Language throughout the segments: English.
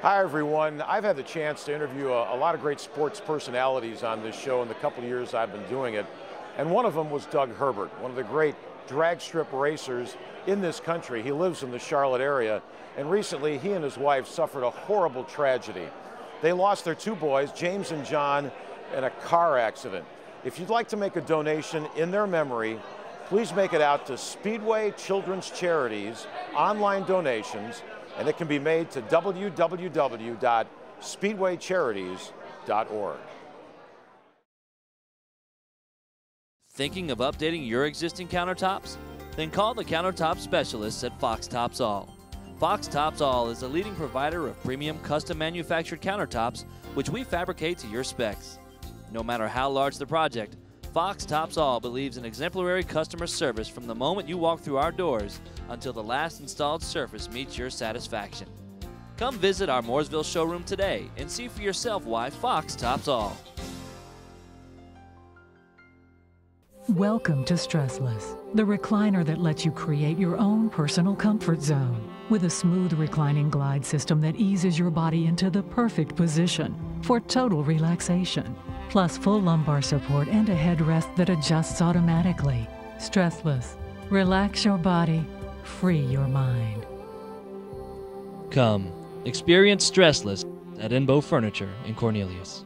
Hi, everyone. I've had the chance to interview a lot of great sports personalities on this show in the couple of years I've been doing it. And one of them was Doug Herbert, one of the great drag strip racers in this country. He lives in the Charlotte area. And recently, he and his wife suffered a horrible tragedy. They lost their two boys, James and John, in a car accident. If you'd like to make a donation in their memory, please make it out to Speedway Children's Charities online donations, and it can be made to www.speedwaycharities.org. Thinking of updating your existing countertops? Then call the countertop specialists at Fox Tops All. Fox Tops All is a leading provider of premium custom manufactured countertops, which we fabricate to your specs. No matter how large the project, Fox Tops All believes in exemplary customer service from the moment you walk through our doors until the last installed surface meets your satisfaction. Come visit our Mooresville showroom today and see for yourself why Fox Tops All. Welcome to Stressless, the recliner that lets you create your own personal comfort zone. With a smooth reclining glide system that eases your body into the perfect position for total relaxation. Plus full lumbar support and a headrest that adjusts automatically. Stressless. Relax your body, free your mind. Come, experience Stressless at Enbo Furniture in Cornelius.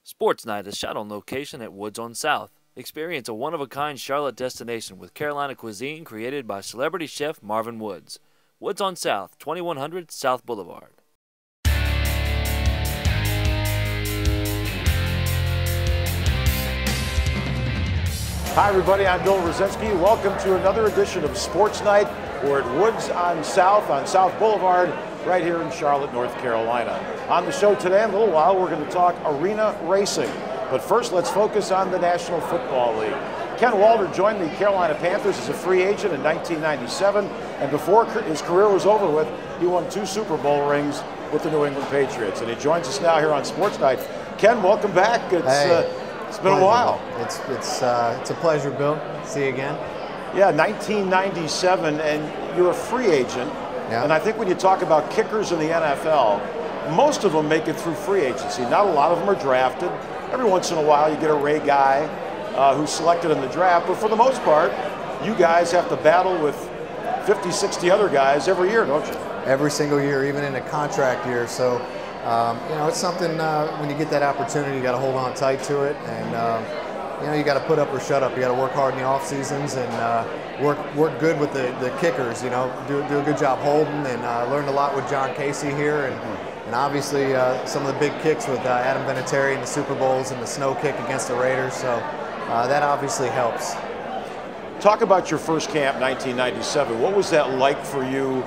Sportsnight is shot on location at Woods on South. Experience a one-of-a-kind Charlotte destination with Carolina cuisine created by celebrity chef Marvin Woods. Woods on South, 2100 South Boulevard. Hi, everybody. I'm Bill Rosinski. Welcome to another edition of Sports Night. We're at Woods on South Boulevard, right here in Charlotte, North Carolina. On the show today, in a little while, we're going to talk arena racing. But first, let's focus on the National Football League. Ken Walter joined the Carolina Panthers as a free agent in 1997, and before his career was over with, he won 2 Super Bowl rings with the New England Patriots. And he joins us now here on Sports Night. Ken, welcome back. It's been a while. It's a pleasure, Bill. See you again. Yeah, 1997, and you're a free agent. Yeah. And I think when you talk about kickers in the NFL, most of them make it through free agency. Not a lot of them are drafted. Every once in a while, you get a Ray guy who's selected in the draft. But for the most part, you guys have to battle with 50, 60 other guys every year, don't you? Every single year, even in a contract year. So, it's something when you get that opportunity, you got to hold on tight to it. And, you got to put up or shut up. You got to work hard in the off seasons and work good with the kickers. Do a good job holding, and learned a lot with John Casey here, and obviously some of the big kicks with Adam Vinatieri in the Super Bowls and the snow kick against the Raiders. So that obviously helps. Talk about your first camp, 1997. What was that like for you?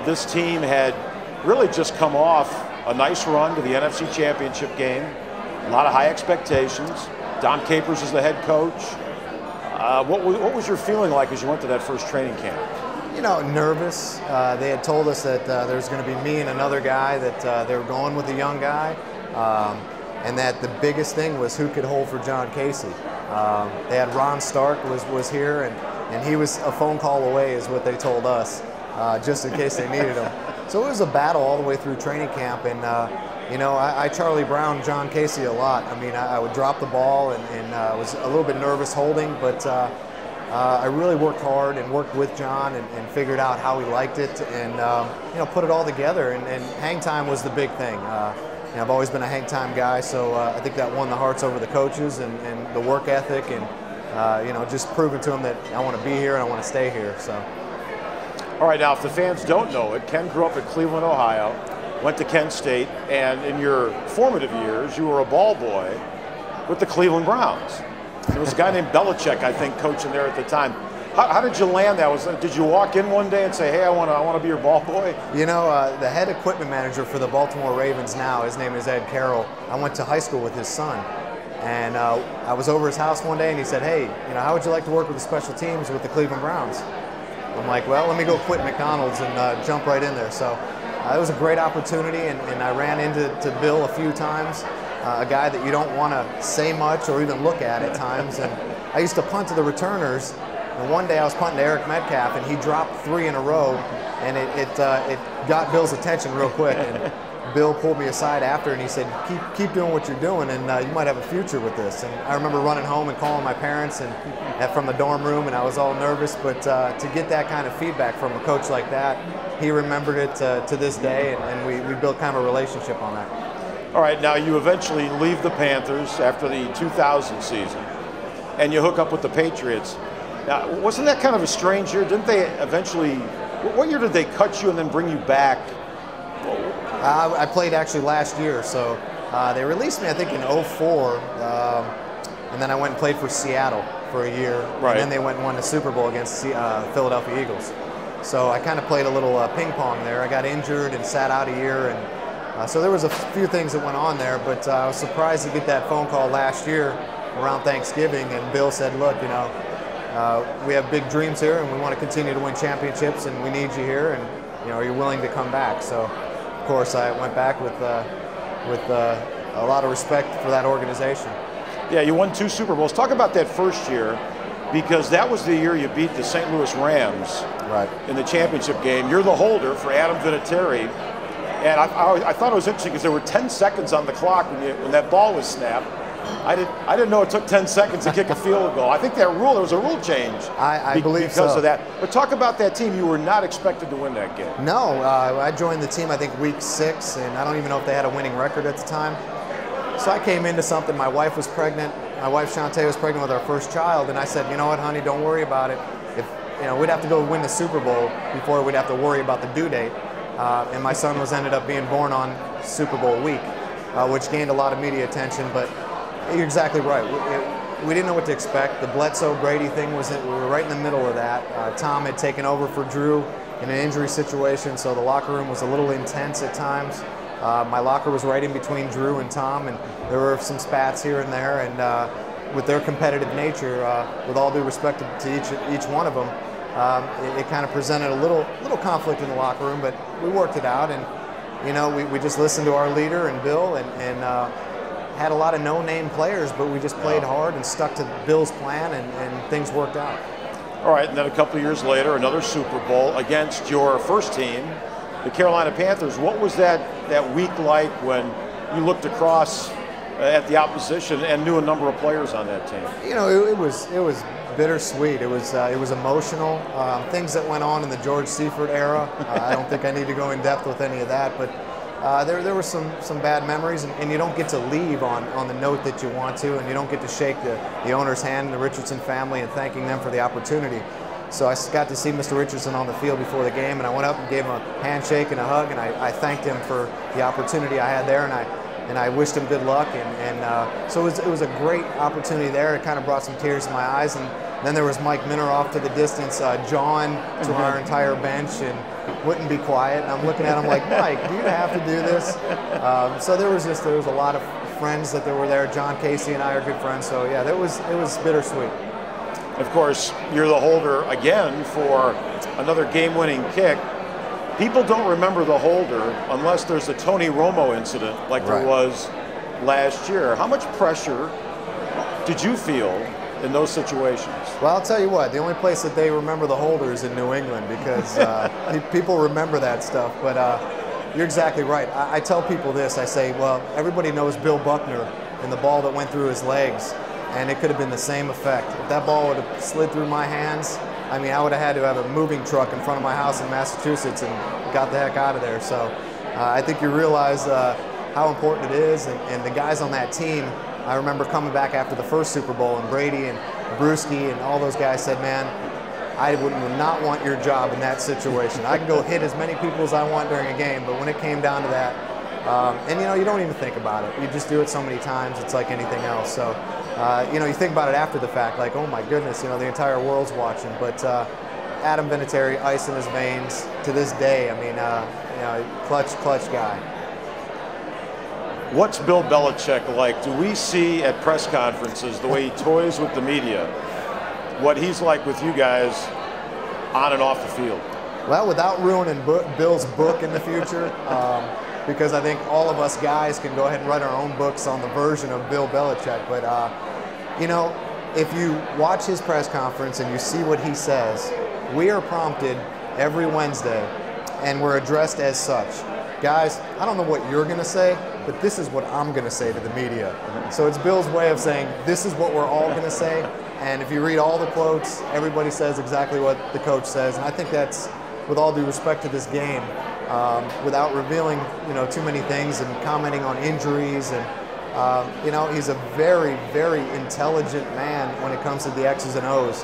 This team had really just come off a nice run to the NFC Championship game. A lot of high expectations. Don Capers is the head coach. What was your feeling like as you went to that first training camp? Nervous. They had told us that there was going to be me and another guy, that they were going with a young guy, and that the biggest thing was who could hold for John Casey. They had Ron Stark was here, and he was a phone call away is what they told us, just in case they needed him. So it was a battle all the way through training camp, and I Charlie Brown John Casey a lot. I mean, I would drop the ball and was a little bit nervous holding, but I really worked hard and worked with John and figured out how he liked it, and put it all together. And hang time was the big thing. I've always been a hang time guy, so I think that won the hearts over the coaches and the work ethic, and just proving to them that I want to be here and I want to stay here. So. All right, now if the fans don't know it, Ken grew up in Cleveland, Ohio, went to Kent State, and in your formative years, you were a ball boy with the Cleveland Browns. There was a guy named Belichick, I think, coaching there at the time. How did you land that? Did you walk in one day and say, hey, I want to be your ball boy? The head equipment manager for the Baltimore Ravens now, his name is Ed Carroll. I went to high school with his son. And I was over his house one day, and he said, hey, how would you like to work with the special teams with the Cleveland Browns? I'm like, well, let me go quit McDonald's and jump right in there. So it was a great opportunity, and I ran into Bill a few times, a guy that you don't want to say much or even look at times. And I used to punt to the returners, And one day I was punting to Eric Metcalf, and he dropped 3 in a row, and it got Bill's attention real quick. And Bill pulled me aside after, and he said, keep doing what you're doing, and you might have a future with this. And I remember running home and calling my parents and from the dorm room, and I was all nervous. But to get that kind of feedback from a coach like that, he remembered it to this day, and we built kind of a relationship on that. All right, now you eventually leave the Panthers after the 2000 season, and you hook up with the Patriots. Now, wasn't that kind of a strange year? Didn't they eventually, what year did they cut you and then bring you back? I played actually last year, so they released me, I think, in '04, and then I went and played for Seattle for a year, right. And then they went and won the Super Bowl against Philadelphia Eagles. So I kind of played a little ping pong there. I got injured and sat out a year, and so there was a few things that went on there, but I was surprised to get that phone call last year around Thanksgiving, and Bill said, look, you know, we have big dreams here, and we want to continue to win championships, and we need you here, and you know, are you willing to come back? So, of course, I went back with a lot of respect for that organization. Yeah, you won 2 Super Bowls. Talk about that first year, because that was the year you beat the St. Louis Rams in the championship game. You're the holder for Adam Vinatieri, and I thought it was interesting because there were 10 seconds on the clock when that ball was snapped. I didn't know it took 10 seconds to kick a field goal. I think there was a rule change. I believe so. Because of that. But talk about that team. You were not expected to win that game. No, I joined the team, I think, week 6, and I don't even know if they had a winning record at the time. So I came into something. My wife was pregnant. My wife, Shantae, was pregnant with our first child, and I said, you know what, honey, don't worry about it. If you know, we'd have to go win the Super Bowl before we'd have to worry about the due date. And my son ended up being born on Super Bowl week, which gained a lot of media attention, but you're exactly right. We didn't know what to expect. The Bledsoe-Brady thing we were right in the middle of that. Tom had taken over for Drew in an injury situation, so the locker room was a little intense at times. My locker was right in between Drew and Tom, and there were some spats here and there. And with their competitive nature, with all due respect to each one of them, it kind of presented a little conflict in the locker room, but we worked it out. And you know, we just listened to our leader and Bill, and had a lot of no-name players, but we just played hard and stuck to Bill's plan, and things worked out. All right, and then a couple of years later, another Super Bowl against your first team, the Carolina Panthers. What was that week like when you looked across at the opposition and knew a number of players on that team? You know, it was bittersweet. It was emotional. Things that went on in the George Seifert era. I don't think I need to go in depth with any of that, but there were some bad memories, and you don't get to leave on the note that you want to, and you don't get to shake the owner's hand, the Richardson family, and thanking them for the opportunity. So I got to see Mr. Richardson on the field before the game, and I went up and gave him a handshake and a hug, and I thanked him for the opportunity I had there, and I wished him good luck, and so it was a great opportunity there. It kind of brought some tears to my eyes, and then there was Mike Minner off to the distance, John to our entire bench, and wouldn't be quiet. And I'm looking at him like, Mike, do you have to do this? So there was a lot of friends that were there. John Casey and I are good friends, so yeah, it was bittersweet. Of course, you're the holder again for another game-winning kick. People don't remember the holder unless there's a Tony Romo incident like there was last year. How much pressure did you feel in those situations? Well, I'll tell you what, the only place that they remember the holder is in New England, because people remember that stuff. But you're exactly right. I tell people this. I say, well, everybody knows Bill Buckner and the ball that went through his legs, and it could have been the same effect. If that ball would have slid through my hands, I mean, I would have had to have a moving truck in front of my house in Massachusetts and got the heck out of there. So I think you realize how important it is, and the guys on that team, I remember coming back after the first Super Bowl, and Brady and Bruschi and all those guys said, man, I would not want your job in that situation. I can go hit as many people as I want during a game, but when it came down to that, and you know, you don't even think about it. You just do it so many times, it's like anything else. So, you know, you think about it after the fact, like, oh my goodness, you know, the entire world's watching. But Adam Vinatieri, ice in his veins to this day. I mean, you know, clutch guy. What's Bill Belichick like? Do we see at press conferences the way he toys with the media, what he's like with you guys on and off the field? Well, without ruining Bill's book in the future, because I think all of us guys can go ahead and write our own books on the version of Bill Belichick. But, you know, if you watch his press conference and you see what he says, we are prompted every Wednesday and we're addressed as such. Guys, I don't know what you're going to say, but this is what I'm going to say to the media. So it's Bill's way of saying this is what we're all going to say. And if you read all the quotes, everybody says exactly what the coach says. And I think that's, with all due respect to this game, without revealing, too many things and commenting on injuries. And, he's a very, very intelligent man when it comes to the X's and O's.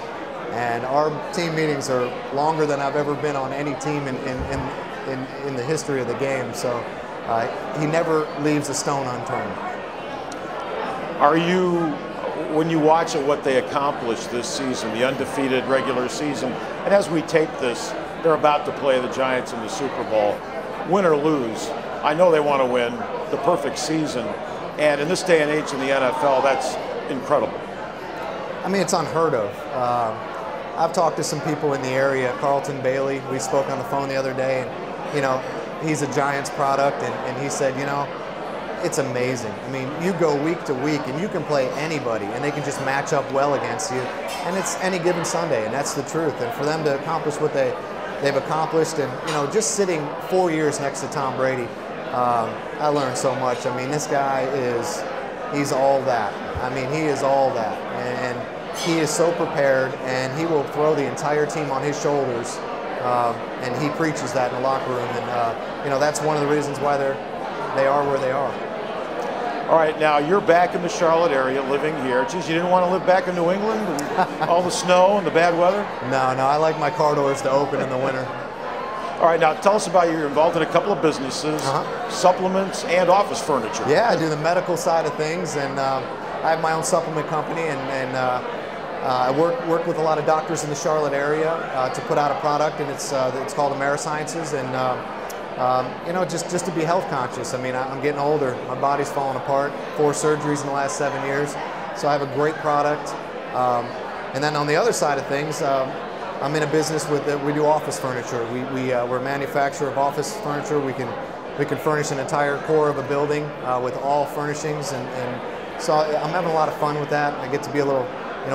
And our team meetings are longer than I've ever been on any team in the history of the game. So he never leaves a stone unturned. Are you, when you watch what they accomplished this season, the undefeated regular season, and as we tape this, they're about to play the Giants in the Super Bowl, win or lose, I know they want to win the perfect season. And in this day and age in the NFL, that's incredible. I mean, it's unheard of. I've talked to some people in the area, Carlton Bailey, we spoke on the phone the other day, and he's a Giants product, and he said, it's amazing. I mean, you go week to week and you can play anybody and they can just match up well against you, and it's any given Sunday, and that's the truth. And for them to accomplish what they've accomplished, and just sitting 4 years next to Tom Brady, I learned so much. I mean, this guy he's all that. I mean, he is all that, and he is so prepared, and he will throw the entire team on his shoulders, and he preaches that in the locker room, and that's one of the reasons why they are where they are. All right, now you're back in the Charlotte area, living here. Geez, you didn't want to live back in New England and all the snow and the bad weather? No, I like my car doors to open in the winter. All right, now tell us about you're involved in a couple of businesses, supplements and office furniture. Yeah, I do the medical side of things, and I have my own supplement company, and I work with a lot of doctors in the Charlotte area to put out a product, and it's called Amerisciences, and just to be health conscious. I mean, I'm getting older. My body's falling apart. 4 surgeries in the last 7 years. So I have a great product. And then on the other side of things, I'm in a business we do office furniture. We're a manufacturer of office furniture. We can furnish an entire core of a building with all furnishings. And so I'm having a lot of fun with that. I get to be a little,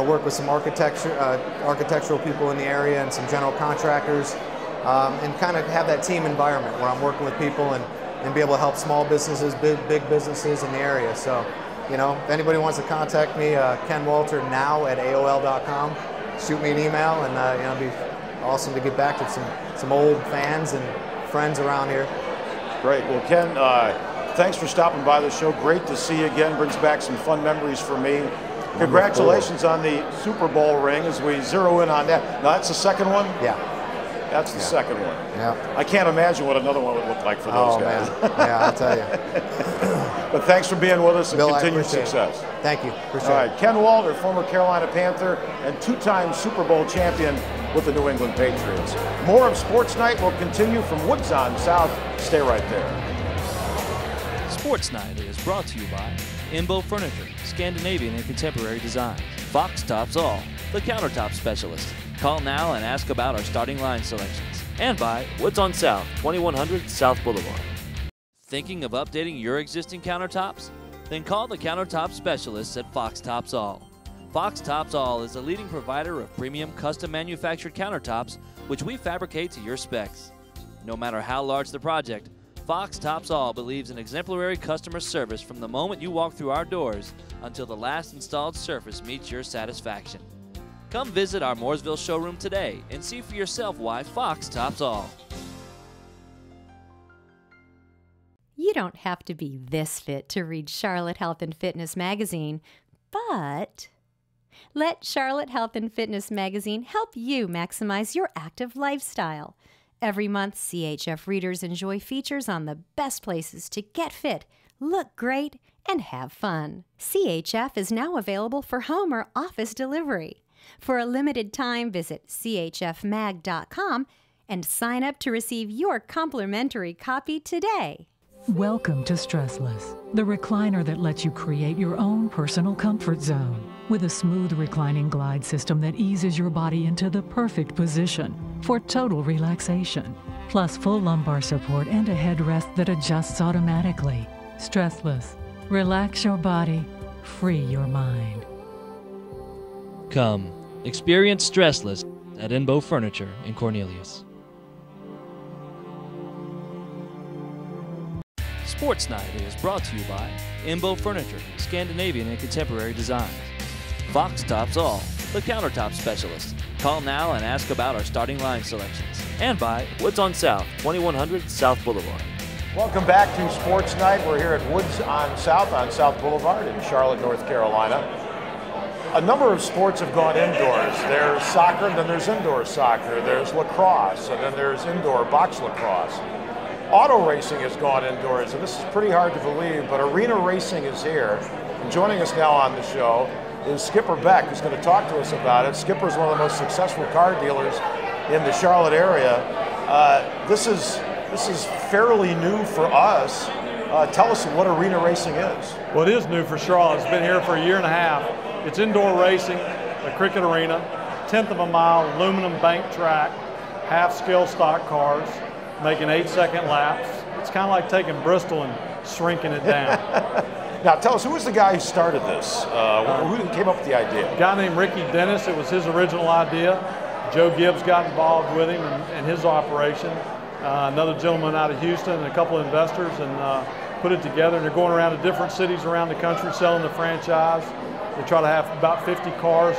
work with some architectural people in the area and some general contractors. And kind of have that team environment where I'm working with people and be able to help small businesses, big businesses in the area. So, if anybody wants to contact me, kenwalternow@aol.com. Shoot me an email, and it'd be awesome to get back to some old fans and friends around here. Great. Well, Ken, thanks for stopping by the show. Great to see you again. Brings back some fun memories for me. Congratulations on the Super Bowl ring as we zero in on that. Now, that's the second one? Yeah. That's the second one. Yeah. I can't imagine what another one would look like for those guys. Man. Yeah, I'll tell you. But thanks for being with us, and Bill, continued success. Thank you. Appreciate All right, Ken Walter, former Carolina Panther and 2-time Super Bowl champion with the New England Patriots. More of Sports Night will continue from Woods on South. Stay right there. Sports Night is brought to you by Imbo Furniture, Scandinavian and Contemporary Design, Fox Tops All, the countertop specialist. Call now and ask about our starting line selections. And by Woods on South, 2100 South Boulevard. Thinking of updating your existing countertops? Then call the countertop specialists at Fox Tops All. Fox Tops All is a leading provider of premium custom manufactured countertops, which we fabricate to your specs. No matter how large the project, Fox Tops All believes in exemplary customer service from the moment you walk through our doors until the last installed surface meets your satisfaction. Come visit our Mooresville showroom today and see for yourself why Fox tops all. You don't have to be this fit to read Charlotte Health and Fitness magazine, but let Charlotte Health and Fitness magazine help you maximize your active lifestyle. Every month, CHF readers enjoy features on the best places to get fit, look great, and have fun. CHF is now available for home or office delivery. For a limited time, visit chfmag.com and sign up to receive your complimentary copy today. Welcome to Stressless, the recliner that lets you create your own personal comfort zone. With a smooth reclining glide system that eases your body into the perfect position for total relaxation. Plus full lumbar support and a headrest that adjusts automatically. Stressless. Relax your body, free your mind. Come, experience stressless at Inbo Furniture in Cornelius. Sports Night is brought to you by Inbo Furniture, Scandinavian and contemporary designs. Fox Tops All, the countertop specialist. Call now and ask about our starting line selections. And by Woods on South, 2100 South Boulevard. Welcome back to Sports Night. We're here at Woods on South Boulevard in Charlotte, North Carolina. A number of sports have gone indoors. There's soccer, and then there's indoor soccer. There's lacrosse, and then there's indoor box lacrosse. Auto racing has gone indoors, and this is pretty hard to believe, but arena racing is here. And joining us now on the show is Skipper Beck, who's going to talk to us about it. Skipper is one of the most successful car dealers in the Charlotte area. This is fairly new for us. Tell us what arena racing is. Well, it is new for Charlotte. It's been here for a year and a half. It's indoor racing, a cricket arena, 1/10 of a mile, aluminum bank track, half-scale stock cars, making 8-second laps. It's kind of like taking Bristol and shrinking it down. Now, tell us, who was the guy who started this? Who came up with the idea? A guy named Ricky Dennis. It was his original idea. Joe Gibbs got involved with him in his operation. Another gentleman out of Houston and a couple of investors, and put it together. And they're going around to different cities around the country selling the franchise. They try to have about 50 cars